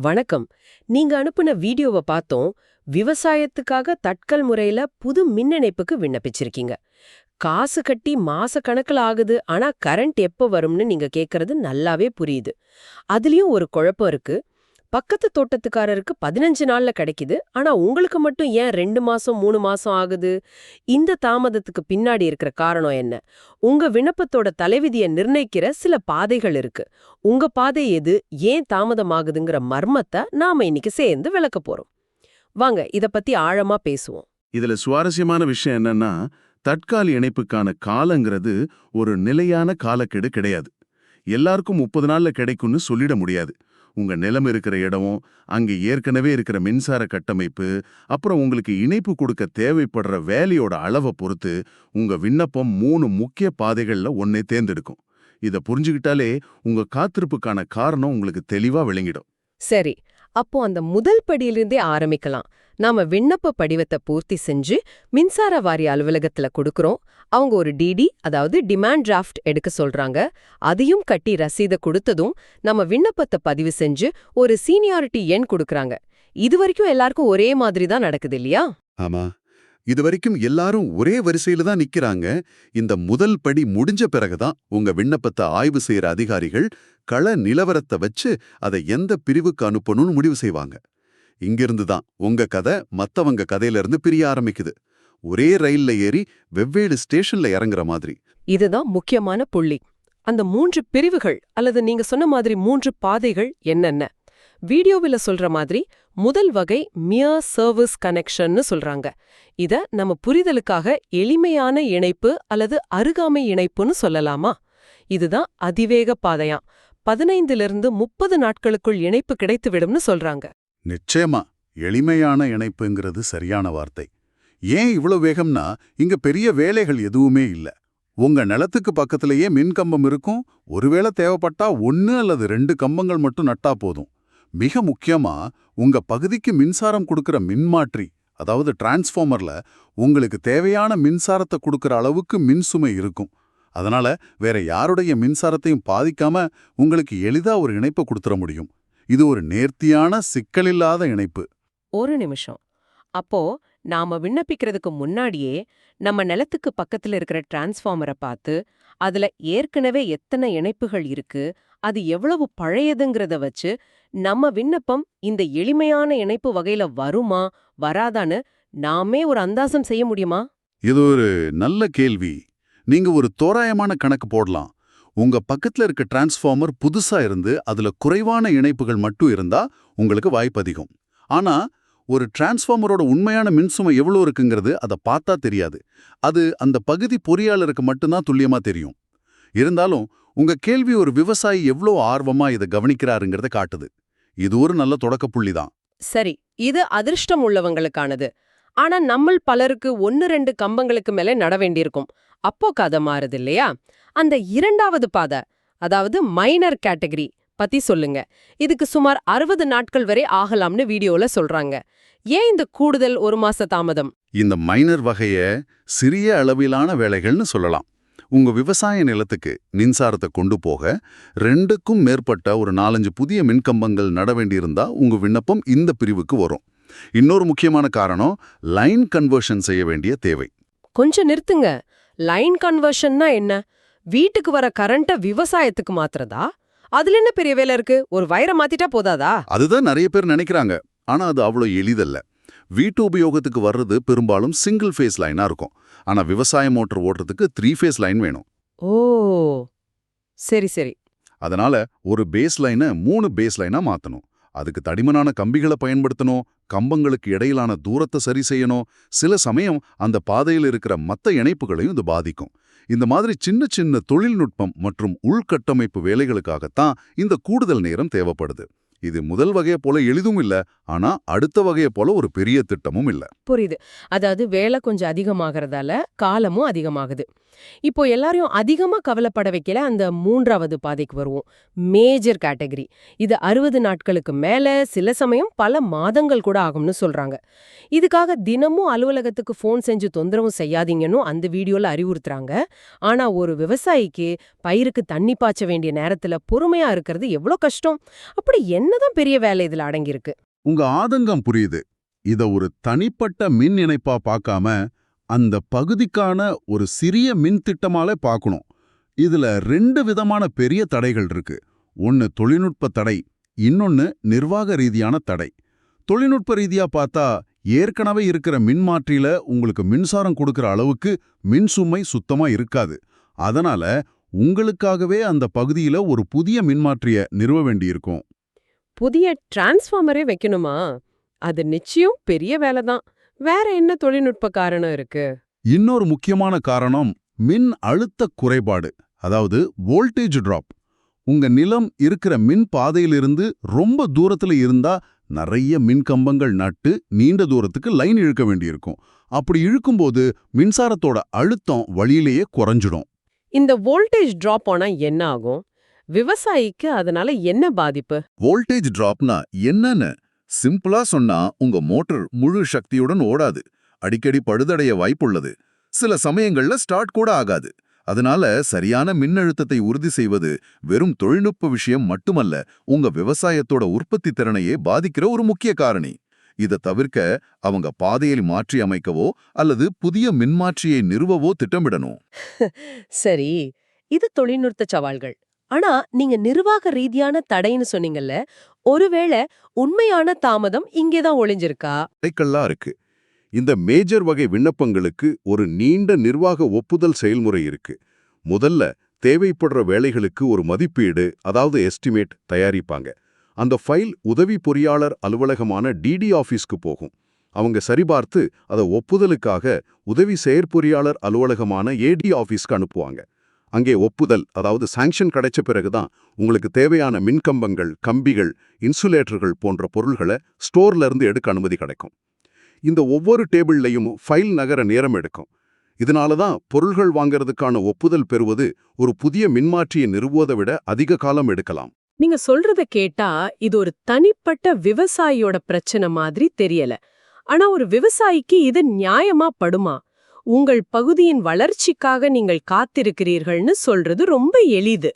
வணக்கம். நீங்க அனுப்புன வீடியோவை பார்த்தோம். விவசாயத்துக்காக தட்கல் முறையில புது மின் இணைப்புக்கு விண்ணப்பிச்சிருக்கீங்க. காசு கட்டி மாச கணக்குல ஆகுது, ஆனா கரண்ட் எப்ப வரும்னு நீங்க கேக்குறது நல்லாவே புரியுது. அதுலயும் ஒரு குழப்பம் இருக்கு. பக்கத்து தோட்டத்துக்காரருக்கு 15 நாள்ல கிடைக்குது, ஆனா உங்களுக்கு மட்டும் ஏன் 2 மாசம் 3 மாசம் ஆகுது? இந்த தாமதத்துக்கு பின்னாடி இருக்கிற காரணம் என்ன? உங்க விண்ணப்பத்தோட தலைவிதியை நிர்ணயிக்கிற சில பாதைகள் இருக்கு. உங்க பாதை எது, ஏன் தாமதமாகுதுங்கிற மர்மத்தை நாம இன்னைக்கு சேர்ந்து விளக்க போறோம். வாங்க இத பத்தி ஆழமா பேசுவோம். இதுல சுவாரஸ்யமான விஷயம் என்னன்னா, தற்காலிக இணைப்புக்கான காலங்கிறது ஒரு நிலையான காலக்கெடு கிடையாது. எல்லாருக்கும் 30 நாள்ல கிடைக்கும்னு சொல்லிட முடியாது. உங்க நிலம் இருக்கிற இடம், அங்க ஏற்கனவே இருக்கிற மின்சார கட்டமைப்பு, அப்புறம் உங்களுக்கு இணைப்பு கொடுக்க தேவைப்படுற வேலையோட அளவை பொறுத்து உங்க விண்ணப்பம் 3 முக்கிய பாதைகள்ல ஒன்னே தேர்ந்தெடுக்கும். இத புரிஞ்சுக்கிட்டாலே உங்க காத்திருப்புக்கான காரணம் உங்களுக்கு தெளிவா விளங்கிடும். சரி, அப்போ அந்த முதல் படியிலிருந்தே ஆரம்பிக்கலாம். நாம விண்ணப்ப படிவத்தை பூர்த்தி செஞ்சு மின்சார வாரிய அலுவலகத்துல கொடுக்கறோம். அவங்க ஒரு டிடி, அதாவது டிமாண்ட் டிராஃப்ட் எடுக்க சொல்றாங்க. அதையும் கட்டி ரசீதை கொடுத்ததும் நம்ம விண்ணப்பத்தை பதிவு செஞ்சு ஒரு சீனியாரிட்டி எண் கொடுக்கறாங்க. இது வரைக்கும் எல்லாருக்கும் ஒரே மாதிரி தான் நடக்குது இல்லையா? ஆமா, இதுவரைக்கும் எல்லாரும் ஒரே வரிசையில தான் நிக்கிறாங்க. இந்த முதல் படி முடிஞ்ச பிறகுதான் உங்க விண்ணப்பத்தை ஆய்வு செய்யற அதிகாரிகள் கள நிலவரத்தை வச்சு அதை எந்த பிரிவுக்கு அனுப்பணும்னு முடிவு செய்வாங்க. இங்கிருந்து தான் உங்க கதை மத்தவங்க கதையில இருந்து பிரிய ஆரம்பிக்குது. ஒரே ரயில்ல ஏறி வெவ்வேறு ஸ்டேஷன்ல இறங்குற மாதிரி. இதுதான் முக்கியமான புள்ளி. அந்த 3 பிரிவுகள் அல்லது நீங்க சொன்ன மாதிரி 3 பாதைகள் என்னென்ன? வீடியோவில் சொல்ற மாதிரி முதல் வகை மியர் சர்வீஸ் கனெக்ஷன்னு சொல்றாங்க. இத நம்ம புரிதலுக்காக எளிமையான இணைப்பு அல்லது அருகாமை இணைப்புன்னு சொல்லலாமா? இதுதான் அதிவேக பாதையாம். 15லிருந்து 30 நாட்களுக்குள் இணைப்பு கிடைத்துவிடும்னு சொல்றாங்க. நிச்சயமா எளிமையான இணைப்புங்கிறது சரியான வார்த்தை. ஏன் இவ்வளவு வேகம்னா, இங்க பெரிய வேலைகள் எதுவுமே இல்ல. உங்க நிலத்துக்கு பக்கத்திலேயே மின்கம்பம் இருக்கும். ஒருவேளை தேவைப்பட்டா 1 அல்லது 2 கம்பங்கள் மட்டும் நட்டா போதும். மிக முக்கியமா, உங்க பகுதிக்கு மின்சாரம் கொடுக்கிற மின்மாற்றி, அதாவது டிரான்ஸ்ஃபார்மர்ல உங்களுக்கு தேவையான மின்சாரத்தை கொடுக்கிற அளவுக்கு மின்சுமை இருக்கும். அதனால வேற யாருடைய மின்சாரத்தையும் பாதிக்காம உங்களுக்கு எளிதா ஒரு இணைப்பை கொடுத்துட முடியும். இது ஒரு நேர்த்தியான சிக்கலில்லாத இணைப்பு. ஒரு நிமிஷம். அப்போ நாம விண்ணப்பிக்கிறதுக்கு முன்னாடியே நம்ம நிலத்துக்கு பக்கத்துல இருக்கிற டிரான்ஸ்ஃபார்மரை பார்த்து அதுல ஏற்கனவே எத்தனை இணைப்புகள் இருக்கு, அது எவ்வளவு பழையதுங்கிறத வச்சு நம்ம விண்ணப்பம் இந்த எளிமையான இணைப்பு வகையில வருமா வராதான்னு நாமே ஒரு அந்தாசம் செய்ய முடியுமா? இது ஒரு நல்ல கேள்வி. நீங்க ஒரு தோராயமான கணக்கு போடலாம். உங்க பக்கத்துல இருக்க டிரான்ஸ்ஃபார்மர் புதுசா இருந்து அதுல குறைவான இணைப்புகள் மட்டும் இருந்தா உங்களுக்கு வாய்ப்பு அதிகம். ஆனா ஒரு டிரான்ஸ்ஃபார்மரோட உண்மையான மின்சுமை எவ்வளவு இருக்குங்கிறது அதை பார்த்தா தெரியாது. அது அந்த பகுதி பொறியாளருக்கு மட்டும்தான் துல்லியமா தெரியும். இருந்தாலும் உங்க கேள்வி ஒரு விவசாயி எவ்வளோ ஆர்வமா இதை கவனிக்கிறாருங்கிறத காட்டுது. இது ஒரு நல்ல தொடக்க புள்ளி தான். சரி, இது அதிர்ஷ்டம் உள்ளவங்களுக்கானது. ஆனா நம்மள் பலருக்கு 1-2 கம்பங்களுக்கு மேல நட வேண்டியிருக்கும். அப்போ கதை மாறுது இல்லையா? அந்த 2வது பாதை, அதாவது மைனர் கேட்டகரி பத்தி சொல்லுங்க. இதுக்கு சுமார் 60 நாட்கள் வரை ஆகலாம்னு வீடியோல சொல்றாங்க. ஏன் இந்த கூடுதல் 1 மாச தாமதம்? இந்த மைனர் வகைய சிறிய அளவிலான வேலைகள்னு சொல்லலாம். உங்க விவசாய நிலத்துக்கு மின்சாரத்தை கொண்டு போக 2க்கும் மேற்பட்ட ஒரு 4-5 புதிய மின்கம்பங்கள் நட வேண்டியிருந்தா உங்க விண்ணப்பம் இந்த பிரிவுக்கு வரும். இன்னொரு முக்கியமான காரணம் லைன் கன்வர்ஷன் செய்ய வேண்டிய தேவை. கொஞ்சம் நிறுத்துங்க. லைன் கன்வர்ஷன்னா என்ன? வீட்டுக்கு வர கரண்ட விவசாயத்துக்கு மாத்துறதா? அதுல என்ன பெரிய வேலை இருக்கு? ஒரு வயரை மாத்திட்டா போதாதா? அதுதான் நிறைய பேர் நினைக்கிறாங்க. ஆனா அது அவ்வளோ எளிதல்ல. வீட்டு உபயோகத்துக்கு வர்றது பெரும்பாலும் சிங்கிள் ஃபேஸ் லைனா இருக்கும். ஆனா விவசாய மோட்டர் ஓட்டுறதுக்கு 3 ஃபேஸ் லைன் வேணும். ஓ, சரி சரி. அதனால ஒரு பேஸ் லைனை 3 பேஸ் லைனா மாத்தணும். அதுக்கு தடிமனான கம்பிகளை பயன்படுத்தணும். கம்பங்களுக்கு இடையிலான தூரத்தை சரி செய்யணும். சில சமயம் அந்த பாதையில் இருக்கிற மத்த இணைப்புகளையும் இது பாதிக்கும். இந்த மாதிரி சின்ன சின்ன தொழில்நுட்பம் மற்றும் உள்கட்டமைப்பு வேலைகளுக்காகத்தான் இந்த கூடுதல் நேரம் தேவைப்படுது. இது முதல் வகையை போல எளிதும் இல்ல, ஆனா அடுத்த வகையை போல ஒரு பெரிய திட்டமும் இல்ல. புரியுது. அதாவது வேலை கொஞ்சம் அதிகமாகறதால காலமும் அதிகமாகுது. இப்போ எல்லாரையும் அதிகமா கவலைப்பட வைக்கல அந்த 3வது பாதைக்கு வருவோம். Major category. இது 60 நாட்களுக்கு மேல, சில சமயம் பல மாதங்கள் கூட ஆகும்னு சொல்றாங்க. இதுக்காக தினமும் அலுவலகத்துக்கு ஃபோன் செஞ்சு தொந்தரவும் செய்யாதீங்கன்னு அந்த வீடியோல அறிவுறுத்துறாங்க. ஆனா ஒரு விவசாயிக்கு பயிருக்கு தண்ணி பாய்ச்ச வேண்டிய நேரத்துல பொறுமையா இருக்கிறது எவ்வளோ கஷ்டம். அப்படி என்ன என்னதான் பெரிய வேலை இதுல அடங்கியிருக்கு? உங்க ஆதங்கம் புரியுது. இத ஒரு தனிப்பட்ட மின் இணைப்பா பார்க்காம அந்த பகுதிக்கான ஒரு சிறிய மின் திட்டமாலே பார்க்கணும். இதுல 2 விதமான பெரிய தடைகள் இருக்கு. ஒன்னு தொழில்நுட்ப தடை, இன்னொன்னு நிர்வாக ரீதியான தடை. தொழில்நுட்ப ரீதியா பார்த்தா ஏற்கனவே இருக்கிற மின்மாற்றியில உங்களுக்கு மின்சாரம் கொடுக்கிற அளவுக்கு மின் சுமை சுத்தமா இருக்காது. அதனால உங்களுக்காகவே அந்த பகுதியில ஒரு புதிய மின்மாற்றிய நிறுவ வேண்டியிருக்கும். புதிய டிரான்ஸ்ஃபார்மரே வைக்கணுமா? அது நிச்சயம் பெரிய வேலை தான். வேற என்ன தொழில்நுட்ப காரணம் இருக்கு? இன்னொரு முக்கியமான காரணம் மின் அழுத்த குறைபாடு, அதாவது வோல்டேஜ் டிராப். உங்க நிலம் இருக்கிற மின் பாதையிலிருந்து ரொம்ப தூரத்துல இருந்தா நிறைய மின் கம்பங்கள் நட்டு நீண்ட தூரத்துக்கு லைன் இழுக்க வேண்டியிருக்கும். அப்படி இழுக்கும்போது மின்சாரத்தோட அழுத்தம் வழியிலேயே குறைஞ்சிடும். இந்த வோல்டேஜ் டிராப் ஆனா என்ன ஆகும்? விவசாயிக்கு அதனால என்ன பாதிப்பு? வோல்டேஜ் டிராப்னா என்னன்னு சிம்பிளா சொன்னா, உங்க மோட்டார் முழு சக்தியுடன் ஓடாது, அடிக்கடி பழுதடைய வாய்ப்புள்ளது, சில சமயங்கள்ல ஸ்டார்ட் கூட ஆகாது. அதனால சரியான மின்னழுத்தத்தை உறுதி செய்வது வெறும் தொழில்நுட்ப விஷயம் மட்டுமல்ல, உங்க விவசாயத்தோட உற்பத்தி திறனையே பாதிக்கிற ஒரு முக்கிய காரணி. இதை தவிர்க்க அவங்க பாதையை மாற்றி அமைக்கவோ அல்லது புதிய மின்மாற்றியை நிறுவவோ திட்டமிடணும். சரி, இது தொழில்நுட்ப சவால்கள். ஆனா நீங்க நிர்வாக ரீதியான தடைன்னு சொன்னீங்கல்ல, ஒருவேளை உண்மையான தாமதம் இங்கேதான் ஒளிஞ்சிருக்கா? தடைக்கல்லா இருக்கு. இந்த மேஜர் வகை விண்ணப்பங்களுக்கு ஒரு நீண்ட நிர்வாக ஒப்புதல் செயல்முறை இருக்கு. முதல்ல தேவைப்படுற வேலைகளுக்கு ஒரு மதிப்பீடு, அதாவது எஸ்டிமேட் தயாரிப்பாங்க. அந்த ஃபைல் உதவி பொறியாளர் அலுவலகமான டிடி ஆஃபீஸ்க்கு போகும். அவங்க சரிபார்த்து அதை ஒப்புதலுக்காக உதவி செயற்பொறியாளர் அலுவலகமான ஏடி ஆஃபீஸ்க்கு அனுப்புவாங்க. அங்கே ஒப்புதல், அதாவது சாங்ஷன் கிடைச்ச பிறகுதான் உங்களுக்கு தேவையான மின்கம்பங்கள், கம்பிகள், இன்சுலேட்டர்கள் போன்ற பொருள்களை ஸ்டோர்ல இருந்து எடுக்க அனுமதி கிடைக்கும். இந்த ஒவ்வொரு டேபிள்லையும் ஃபைல் நகர நேரம் எடுக்கும். இதனால தான் பொருள்கள் வாங்கறதுக்கான ஒப்புதல் பெறுவது ஒரு புதிய மின்மாற்றியை நிறுவுவதை விட அதிக காலம் எடுக்கலாம். நீங்க சொல்றத கேட்டா இது ஒரு தனிப்பட்ட விவசாயியோட பிரச்சனை மாதிரி தெரியல. ஆனா ஒரு விவசாயிக்கு இது நியாயமா படுமா? உங்கள் பகுதியின் வளர்ச்சிக்காக நீங்கள் காத்திருக்கிறீர்கள்னு சொல்றது ரொம்ப எளிது.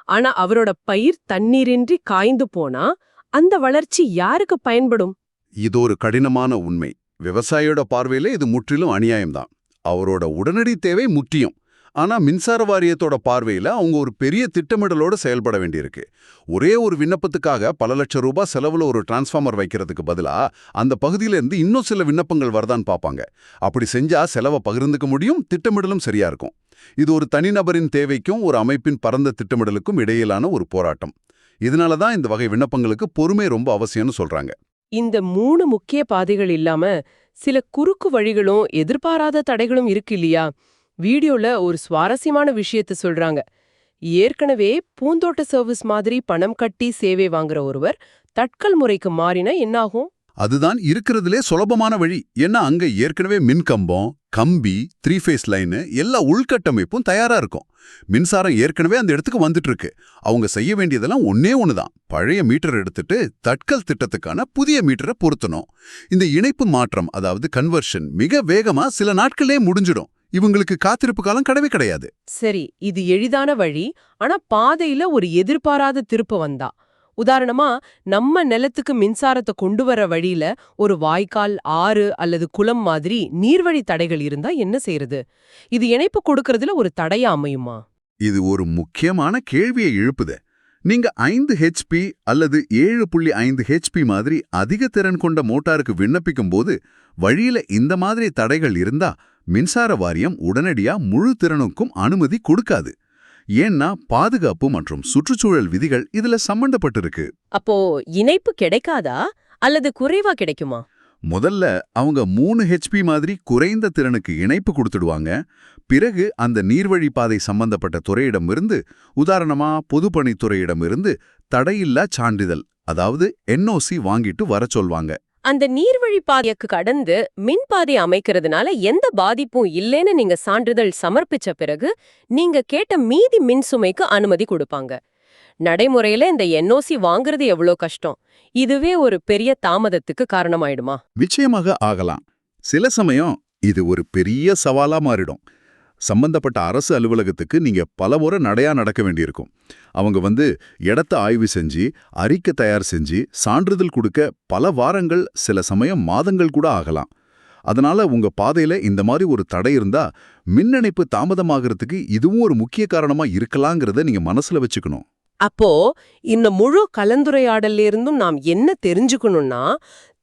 ஆனா அவரோட பயிர் தண்ணீரின்றி காய்ந்து போனா அந்த வளர்ச்சி யாருக்கு பயன்படும்? இது ஒரு கடினமான உண்மை. விவசாயியோட பார்வையில இது முற்றிலும் அநியாயம்தான். அவரோட உடனடி தேவை முக்கியம். ஆனா மின்சார வாரியத்தோட பார்வையில அவங்க ஒரு பெரிய திட்டமிடலோட செயல்பட வேண்டியிருக்கு. ஒரே ஒரு விண்ணப்பத்துக்காக பல லட்சம் ரூபாய் செலவுல ஒரு டிரான்ஸ்ஃபார்மர் வைக்கிறதுக்கு பதிலா அந்த பகுதியில இருந்து இன்னும் சில விண்ணப்பங்கள் வரதான் பார்ப்பாங்க. அப்படி செஞ்சா செலவை பகிர்ந்துக்க முடியும், திட்டமிடலும் சரியா இருக்கும். இது ஒரு தனிநபரின் தேவைக்கும் ஒரு அமைப்பின் பரந்த திட்டமிடலுக்கும் இடையிலான ஒரு போராட்டம். இதனால தான் இந்த வகை விண்ணப்பங்களுக்கு பொறுமை ரொம்ப அவசியம்னு சொல்றாங்க. இந்த 3 முக்கிய பாதைகள் இல்லாம சில குறுக்கு வழிகளும் எதிர்பாராத தடைகளும் இருக்கு இல்லையா? வீடியோல ஒரு சுவாரஸ்யமான விஷயத்த சொல்றாங்க. ஏற்கனவே பூந்தோட்ட சர்வீஸ் மாதிரி பணம் கட்டி சேவை வாங்குற ஒருவர் தட்கல் முறைக்கு மாறினா என்னாகும்? அதுதான் இருக்கிறதுலே சுலபமான வழி. ஏன்னா அங்க ஏற்கனவே மின்கம்பம், கம்பி, 3 ஃபேஸ் லைனு எல்லா உள்கட்டமைப்பும் தயாரா இருக்கும். மின்சாரம் ஏற்கனவே அந்த இடத்துக்கு வந்துட்டு இருக்கு. அவங்க செய்ய வேண்டியதெல்லாம் ஒன்னே ஒண்ணுதான், பழைய மீட்டர் எடுத்துட்டு தட்கல் திட்டத்துக்கான புதிய மீட்டரை பொருத்தணும். இந்த இணைப்பு மாற்றம், அதாவது கன்வர்ஷன், மிக வேகமா சில நாட்களே முடிஞ்சிடும். இவங்களுக்கு காத்திருப்பு காலம் கிடையாது. சரி, இது எளிதான வழி. ஆனா பாதையில ஒரு எதிர்பாராத திருப்பு வந்தா, உதாரணமா நம்ம நிலத்துக்கு மின்சாரத்தை கொண்டு வர வழியில ஒரு வாய்க்கால், ஆறு அல்லது குளம் மாதிரி நீர்வழி தடைகள் இருந்தா என்ன செய்யறது? இது இணைப்பு கொடுக்கறதுல ஒரு தடையா அமையுமா? இது ஒரு முக்கியமான கேள்வியை எழுப்புது. நீங்க 5 HP அல்லது 7.5 HP மாதிரி அதிக திறன் கொண்ட மோட்டாருக்கு விண்ணப்பிக்கும் போது வழியில இந்த மாதிரி தடைகள் இருந்தா மின்சார வாரியம் உடனடியா முழு திறனுக்கும் அனுமதி கொடுக்காது. ஏன்னா பாதுகாப்பு மற்றும் சுற்றுச்சூழல் விதிகள் இதுல சம்பந்தப்பட்டிருக்கு. அப்போ இணைப்பு கிடைக்காதா அல்லது குறைவா கிடைக்குமா? முதல்ல அவங்க 3 HP மாதிரி குறைந்த திறனுக்கு இணைப்பு கொடுத்துடுவாங்க. பிறகு அந்த நீர்வழி பாதை சம்பந்தப்பட்ட துறையிடமிருந்து, உதாரணமா பொதுப்பணித்துறையிடமிருந்து தடையில்லா சான்றிதழ், அதாவது NOC வாங்கிட்டு வர சொல்வாங்க. அந்த நீர்வழி பாதைக்கு கடந்து மின்பாதை அமைக்கிறதுனால எந்த பாதிப்பும் இல்லைன்னு நீங்க சான்றிதழ் சமர்ப்பிச்ச பிறகு நீங்க கேட்ட மீதி மின் சுமைக்கு அனுமதி கொடுப்பாங்க. நடைமுறையில இந்த NOC வாங்குறது எவ்வளோ கஷ்டம். இதுவே ஒரு பெரிய தாமதத்துக்கு காரணமாயிடுமா? நிச்சயமாக ஆகலாம். சில சமயம் இது ஒரு பெரிய சவாலா மாறிடும். சம்பந்தப்பட்ட அரசு அலுவலகத்துக்கு நீங்க பலமுறை நடையா நடக்க வேண்டியிருக்கும். அவங்க இடத்த ஆய்வு செஞ்சு, அறிக்கை தயார் செஞ்சு, சான்றிதழ் கொடுக்க பல வாரங்கள், சில சமயம் மாதங்கள் கூட ஆகலாம். அதனால உங்க பாதையில இந்த மாதிரி ஒரு தடை இருந்தா, மின் இணைப்பு தாமதமாகறதுக்கு இதுவும் ஒரு முக்கிய காரணமா இருக்கலாங்கிறத நீங்க மனசுல வச்சுக்கணும். அப்போ இந்த முழு கலந்துரையாடல்ல இருந்தும் நாம் என்ன தெரிஞ்சுக்கணும்னா,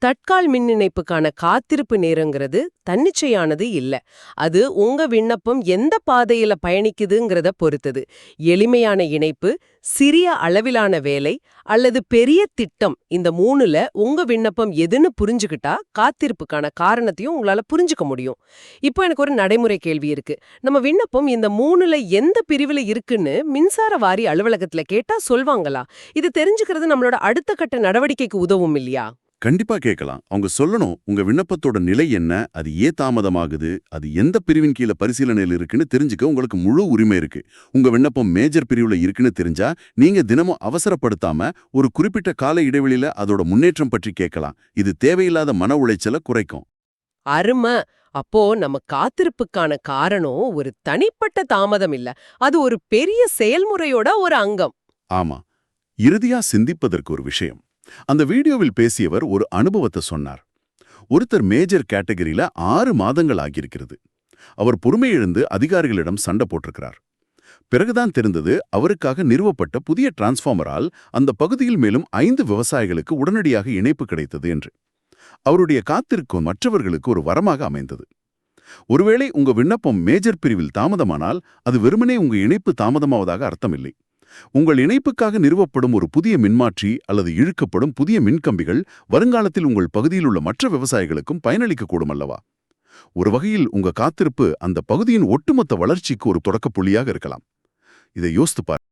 தட்கால் மின் இணைப்புக்கான காத்திருப்பு நேரங்கிறது தன்னிச்சையானது இல்ல. அது உங்க விண்ணப்பம் எந்த பாதையில பயணிக்குதுங்கிறத பொறுத்தது. எளிமையான இணைப்பு, சிறிய அளவிலான வேலை அல்லது பெரிய திட்டம், இந்த 3ல உங்க விண்ணப்பம் எதுன்னு புரிஞ்சுக்கிட்டா காத்திருப்புக்கான காரணத்தையும் உங்களால புரிஞ்சுக்க முடியும். இப்போ எனக்கு ஒரு நடைமுறை கேள்வி இருக்கு. நம்ம விண்ணப்பம் இந்த 3ல எந்த பிரிவுல இருக்குன்னு மின்சார வாரி அலுவலகத்துல கேட்டா சொல்வாங்களா? இது தெரிஞ்சுக்கிறது நம்மளோட அடுத்த கட்ட நடவடிக்கைக்கு உதவும் இல்லையா? கண்டிப்பா கேட்கலாம். அவங்க சொல்லணும், உங்க விண்ணப்பத்தோட நிலை என்ன, அது ஏன் தாமதமாகுது, அது எந்த பிரிவின் கீழ பரிசீலனையில் இருக்குன்னு தெரிஞ்சுக்க உங்களுக்கு முழு உரிமை இருக்கு. உங்க விண்ணப்பம் மேஜர் பிரிவுல இருக்குன்னு தெரிஞ்சா, நீங்க தினமும் அவசரப்படுத்தாம ஒரு குறிப்பிட்ட கால இடைவெளியில அதோட முன்னேற்றம் பற்றி கேட்கலாம். இது தேவையில்லாத மன உளைச்சலை குறைக்கும். அருமை. அப்போ நம்ம காத்திருப்புக்கான காரணம் ஒரு தனிப்பட்ட தாமதம் இல்ல, அது ஒரு பெரிய செயல்முறையோட ஒரு அங்கம். ஆமா, இறுதியா சிந்திப்பதற்கு ஒரு விஷயம். அந்த வீடியோவில் பேசியவர் ஒரு அனுபவத்தை சொன்னார். ஒருத்தர் மேஜர் கேட்டகரியில 6 மாதங்கள் ஆகியிருக்கிறது. அவர் பொறுமை இழந்து அதிகாரிகளிடம் சண்டை போட்டிருக்கிறார். பிறகுதான் தெரிந்தது, அவருக்காக நிறுவப்பட்ட புதிய டிரான்ஸ்ஃபார்மரால் அந்த பகுதியில் மேலும் 5 விவசாயிகளுக்கு உடனடியாக இணைப்பு கிடைத்தது என்று. அவருடைய காத்திருக்கும் மற்றவர்களுக்கு ஒரு வரமாக அமைந்தது. ஒருவேளை உங்க விண்ணப்பம் மேஜர் பிரிவில் தாமதமானால், அது வெறுமனே உங்க இணைப்பு தாமதமாவதாக அர்த்தமில்லை. உங்கள் இணைப்புக்காக நிறுவப்படும் ஒரு புதிய மின்மாற்றி அல்லது இழுக்கப்படும் புதிய மின்கம்பிகள் வருங்காலத்தில் உங்கள் பகுதியில் உள்ள மற்ற விவசாயிகளுக்கும் பயனளிக்கக்கூடும் அல்லவா? ஒரு வகையில் உங்க காத்திருப்பு அந்த பகுதியின் ஒட்டுமொத்த வளர்ச்சிக்கு ஒரு தொடக்கப் புள்ளியாக இருக்கலாம். இதை யோசித்து பாருங்க.